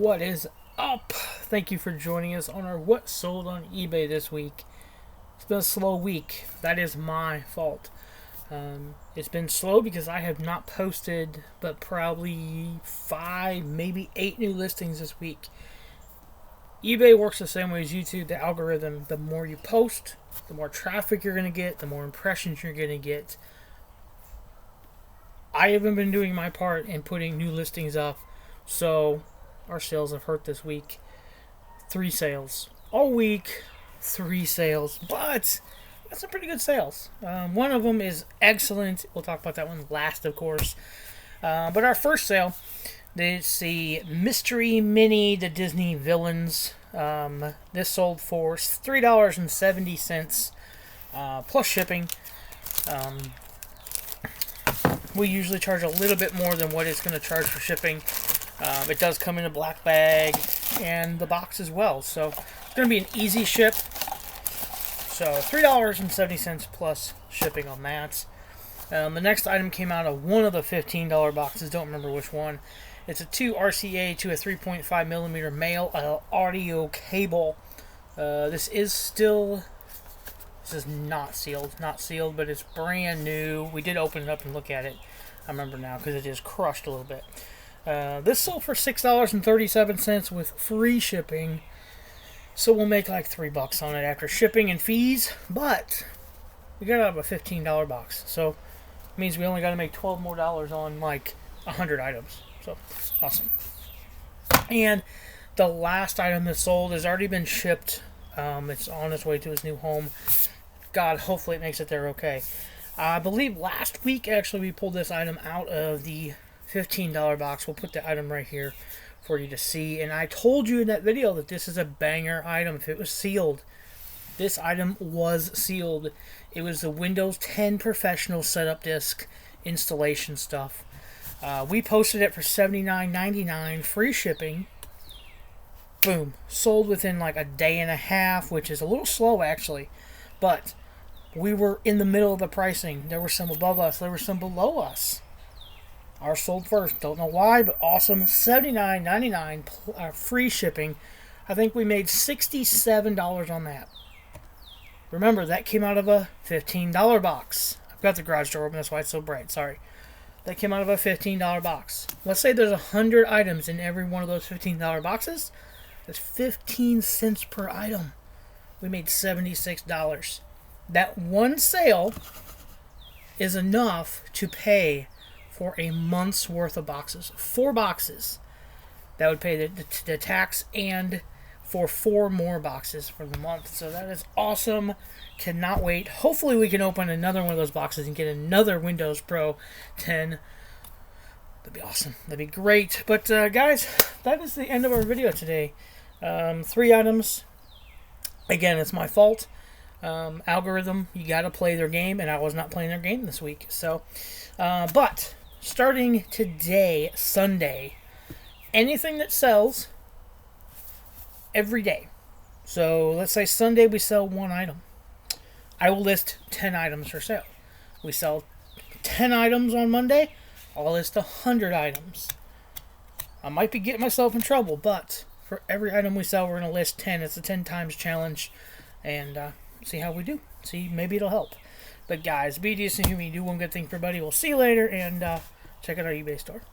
What is up? Thank you for joining us on our What Sold on eBay this week. It's been a slow week. That is my fault. It's been slow because I have not posted but probably 5, maybe 8 new listings this week. eBay works the same way as YouTube. The algorithm, the more you post, the more traffic you're going to get, the more impressions you're going to get. I haven't been doing my part in putting new listings up, so our sales have hurt this week. 3 sales. All week, 3 sales, but that's some pretty good sales. One of them is excellent. We'll talk about that one last, of course. But our first sale, it's the Mystery Mini, the Disney Villains. This sold for $3.70 plus shipping. We usually charge a little bit more than what it's going to charge for shipping. It does come in a black bag and the box as well. So it's going to be an easy ship. So $3.70 plus shipping on that. The next item came out of one of the $15 boxes. Don't remember which one. It's a 2 RCA to a 3.5 millimeter male audio cable. This is not sealed. Not sealed, but it's brand new. We did open it up and look at it. I remember now because it is crushed a little bit. This sold for $6.37 with free shipping. So we'll make like $3 on it after shipping and fees. But we got it out of a $15 box. So it means we only got to make $12 more on like 100 items. So awesome. And the last item that sold has already been shipped. It's on its way to its new home. God, hopefully it makes it there okay. I believe last week, actually, we pulled this item out of the $15 box. We'll put the item right here for you to see. And I told you in that video that this is a banger item if it was sealed. This item was sealed. It was the Windows 10 Professional Setup Disc installation stuff. We posted it for $79.99, free shipping. Boom. Sold within like a day and a half, which is a little slow actually. But we were in the middle of the pricing. There were some above us. There were some below us. Ours sold first. Don't know why, but awesome. $79.99 free shipping. I think we made $67 on that. Remember, that came out of a $15 box. I've got the garage door open. That's why it's so bright. Sorry. That came out of a $15 box. Let's say there's 100 items in every one of those $15 boxes. That's 15 cents per item. We made $76. That one sale is enough to pay for a month's worth of boxes. 4 boxes. That would pay the tax and for 4 more boxes for the month. So that is awesome. Cannot wait. Hopefully we can open another one of those boxes and get another Windows Pro 10. That'd be awesome. That'd be great. But guys, that is the end of our video today. 3 items. Again, it's my fault. Algorithm, you got to play their game, and I was not playing their game this week. So, but starting today, Sunday, anything that sells every day. So let's say Sunday we sell 1 item. I will list 10 items for sale. We sell 10 items on Monday. I'll list 100 items. I might be getting myself in trouble, but for every item we sell, we're going to list 10. It's a 10 times challenge. And see how we do. See, maybe it'll help. But guys, be decent, human, do one good thing for everybody. We'll see you later, and check out our eBay store.